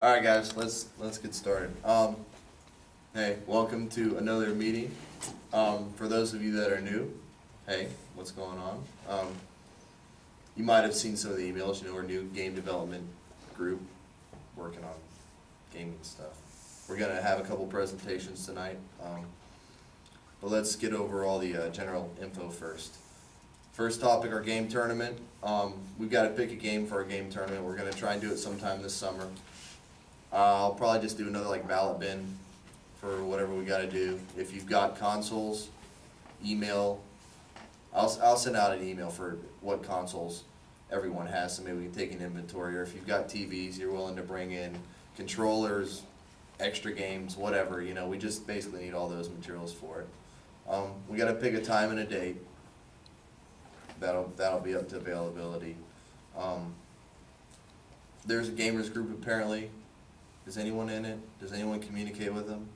All right, guys, let's get started. Hey, welcome to another meeting. For those of you that are new, hey, what's going on? You might have seen some of the emails. You know, we're a new game development group working on gaming stuff. We're gonna have a couple presentations tonight, but let's get over all the general info first. First topic, our game tournament. We've got to pick a game for our game tournament. We're gonna try and do it sometime this summer. I'll probably just do another like ballot bin for whatever we got to do. If you've got consoles, email. I'll send out an email for what consoles everyone has, so maybe we can take an inventory. Or if you've got TVs, you're willing to bring in controllers, extra games, whatever. You know, we just basically need all those materials for it. We got to pick a time and a date. That'll be up to availability. There's a gamers group apparently. Is anyone in it? Does anyone communicate with them?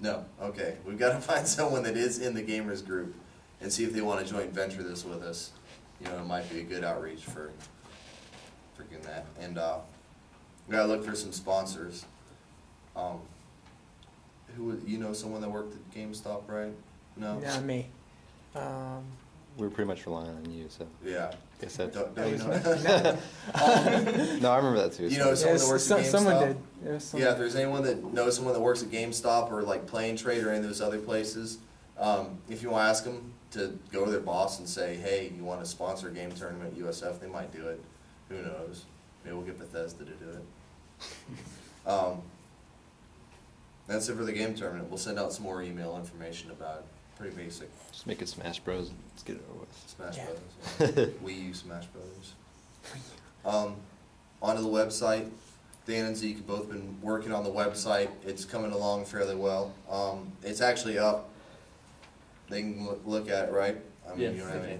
No. Okay. We've got to find someone that is in the gamers group and see if they want to joint venture this with us. You know, it might be a good outreach for freaking that. And we got to look for some sponsors. You know someone that worked at GameStop, right? No? Not me. We're pretty much relying on you, so. Yeah. Guess that's. Don't you know? No, I remember that too. You know someone that works at GameStop? Someone did. Yeah, if there's anyone that knows someone that works at GameStop or like Play and Trade or any of those other places, if you want to ask them to go to their boss and say, hey, you want to sponsor a game tournament at USF, they might do it. Who knows? Maybe we'll get Bethesda to do it. That's it for the game tournament. We'll send out some more email information about it. Pretty basic. Just make it Smash Bros. Let's get it over with. Smash Brothers. Yeah. Wii U Smash Brothers. Onto the website. Dan and Zeke have both been working on the website. It's coming along fairly well. It's actually up. They can look at it, right? I mean, yes, you don't have any.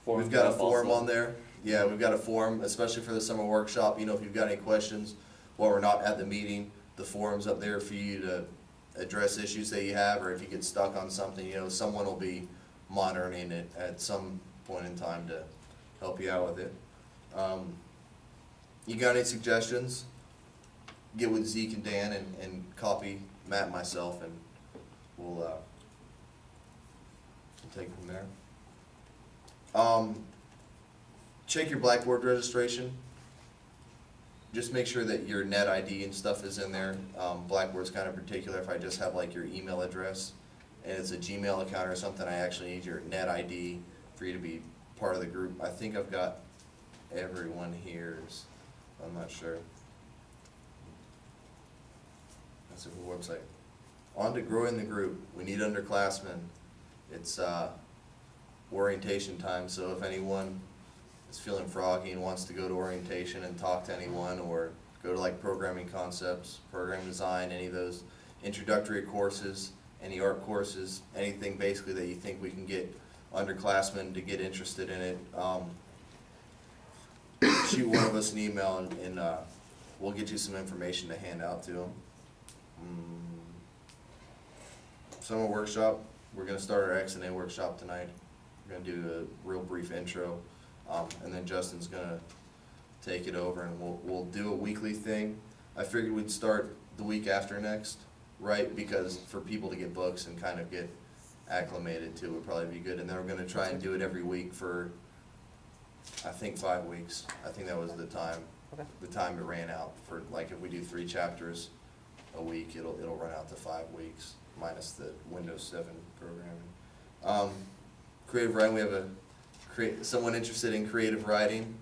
We've got a forum on there. Yeah, we've got a forum, especially for the summer workshop. You know, if you've got any questions while we're not at the meeting, the forum's up there for you to address issues that you have, or if you get stuck on something, you know, someone will be monitoring it at some point in time to help you out with it. You got any suggestions? Get with Zeke and Dan and copy Matt and myself, and we'll take it from there. Check your Blackboard registration. Just make sure that your net ID and stuff is in there. Blackboard's kind of particular. If I just have like your email address and it's a Gmail account or something, I actually need your net ID for you to be part of the group. I think I've got everyone here's. I'm not sure. That's a good website. On to growing the group. We need underclassmen. It's orientation time, so if anyone is feeling froggy and wants to go to orientation and talk to anyone, or go to like programming concepts, program design, any of those introductory courses, any art courses, anything basically that you think we can get underclassmen to get interested in it, shoot one of us an email and we'll get you some information to hand out to them. Summer workshop, we're going to start our X&A workshop tonight. We're going to do a real brief intro. And then Justin's gonna take it over, and we'll do a weekly thing. I figured we'd start the week after next, right? Because for people to get books and kind of get acclimated to it would probably be good. And then we're gonna try and do it every week for, I think, 5 weeks. I think that was the time. Okay. The time it ran out for, like, if we do 3 chapters a week, it'll run out to 5 weeks minus the Windows 7 programming. Creative writing, we have someone interested in creative writing,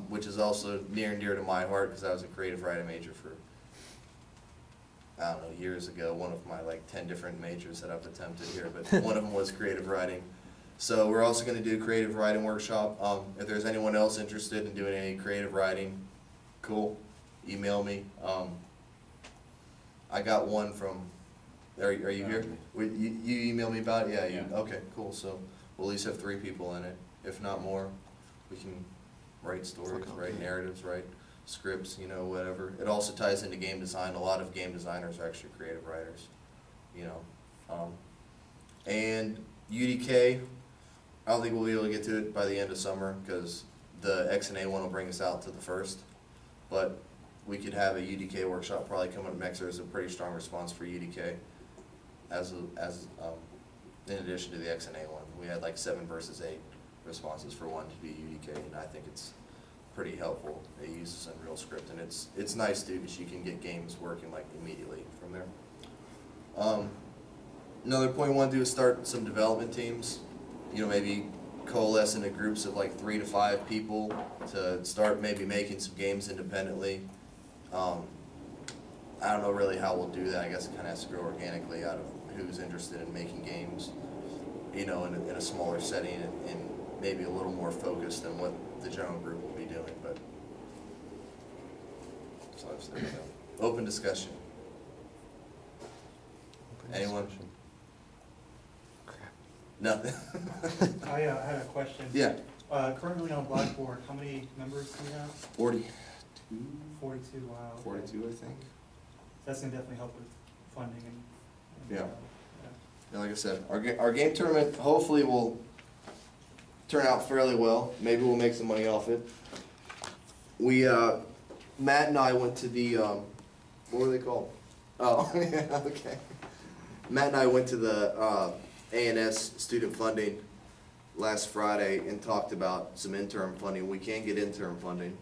which is also near and dear to my heart because I was a creative writing major for, I don't know, years ago. One of my like 10 different majors that I've attempted here, but one of them was creative writing. So we're also going to do a creative writing workshop. If there's anyone else interested in doing any creative writing, cool, email me. I got one from, are you here? You emailed me about it? Yeah. Okay, cool. So we'll at least have 3 people in it. If not more, we can write stories, write narratives, write scripts, you know, whatever. It also ties into game design. A lot of game designers are actually creative writers, you know. And UDK, I don't think we'll be able to get to it by the end of summer because the X&A one will bring us out to the 1st. But we could have a UDK workshop probably coming up next. There's a pretty strong response for UDK in addition to the XNA one. We had like 7 versus 8 responses for one to be UDK, and I think it's pretty helpful. It uses Unreal Script, and it's nice too because you can get games working like immediately from there. Another point we want to do is start some development teams. You know, maybe coalesce into groups of like 3 to 5 people to start maybe making some games independently. I don't know really how we'll do that. I guess it kind of has to grow organically out of who's interested in making games, you know, in a smaller setting and maybe a little more focused than what the general group will be doing. But so there we go. Open discussion. Anyone? Nothing. I had a question. Yeah. Currently on Blackboard, how many members do we have? 42. 42, wow. Okay. 42, I think. That's going to definitely help with funding and Yeah. Yeah, like I said, our game tournament hopefully will turn out fairly well. Maybe we'll make some money off it. We, Matt and I went to the, what were they called? Oh, yeah, okay. Matt and I went to the A&S student funding last Friday and talked about some interim funding. We can get interim funding.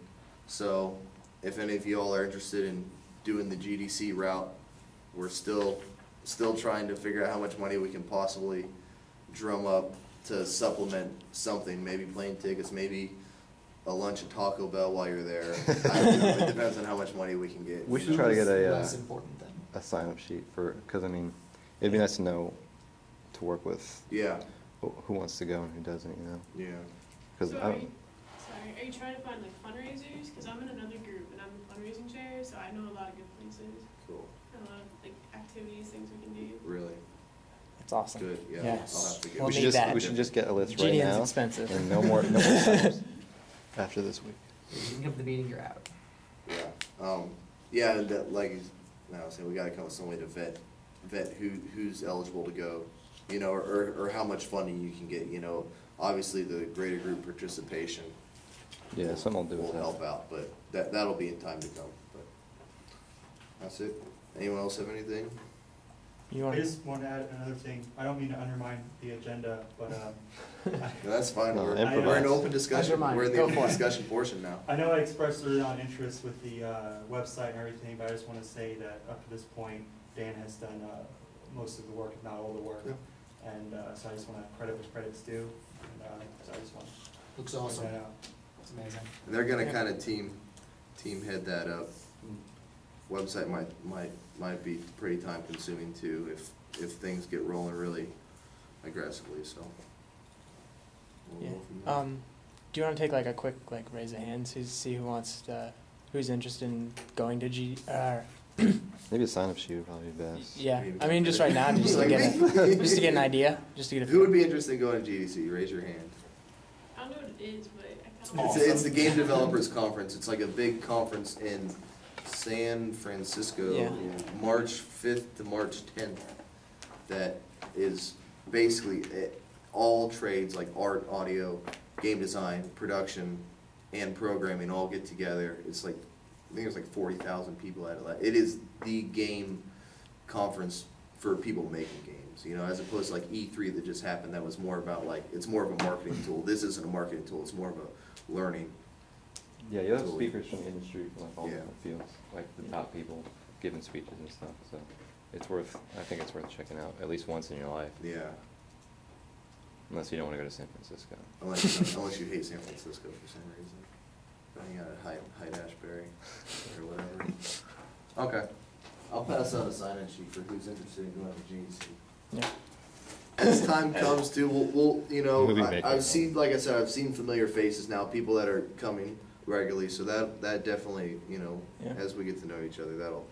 So if any of you all are interested in doing the GDC route, we're still trying to figure out how much money we can possibly drum up to supplement something, maybe plane tickets, maybe a lunch at Taco Bell while you're there. I don't know, it depends on how much money we can get. We should try to get less important than a sign-up sheet for, because I mean, it'd be nice to know to work with. Yeah. Who wants to go and who doesn't, you know? Yeah. Because So I don't. are you trying to find like fundraisers? Because I'm in another group and I'm a fundraising chair, so I know a lot of good places, Cool. and a lot of like activities, things we can do. Really That's awesome. good. Yeah. Yes. I'll have to get. We'll we should need just that. we should just get a list right GDN's now. expensive. And no more sign-ups after this week. You can come to the meeting, you're out. Yeah. Yeah, and that, like I was saying, we got to come up with some way to vet who's eligible to go, you know, or how much funding you can get. You know, obviously the greater group participation. Yeah, something will do with will that. help out, but that'll be in time to come. But that's it. Anyone else have anything? You I want? just want to add another thing. I don't mean to undermine the agenda, but No, that's fine. No, We're improvise. in open discussion. Undermine. We're in the Go open for it. discussion portion now. I know I expressed early on interest with the website and everything, but I just want to say that up to this point, Dan has done most of the work, if not all the work. Yeah. And so I just want to credit what credit's due. And so I just want to Looks point awesome. that out. It's amazing. And they're gonna kind of team head that up. Website might be pretty time consuming too if things get rolling really aggressively. So. We'll Yeah. go from there. Do you want to take like a quick like raise of hands to see who wants to, who's interested in going to Maybe a sign-up sheet would probably be best. yeah, I mean just right now just to get just to get an idea, just to get a Who would be interested in going to GDC? Raise your hand. I don't know what it is, but I kind of. It's the Game Developers Conference. It's like a big conference in San Francisco, Yeah. March 5th to March 10th. That is basically all trades like art, audio, game design, production, and programming all get together. It's like, I think there's like 40,000 people at it. It is the game conference for people making games, you know, as opposed to like E3 that just happened. That was more about like, it's more of a marketing tool. This isn't a marketing tool. It's more of a learning. Yeah, you have Totally. speakers from the industry, from like all Yeah. different fields, like the top people giving speeches and stuff. So it's worth. I think it's worth checking out at least once in your life, Yeah. unless you don't want to go to San Francisco. Unless you hate San Francisco for some reason. Running out of Hyde-Ashbury or whatever. Okay. I'll pass out a sign-in sheet for who's interested in going to GDC. yeah. As time comes to, we'll you know, We'll be making I've them. seen, like I said, I've seen familiar faces now, people that are coming regularly, so that definitely, you know, Yeah. as we get to know each other, that'll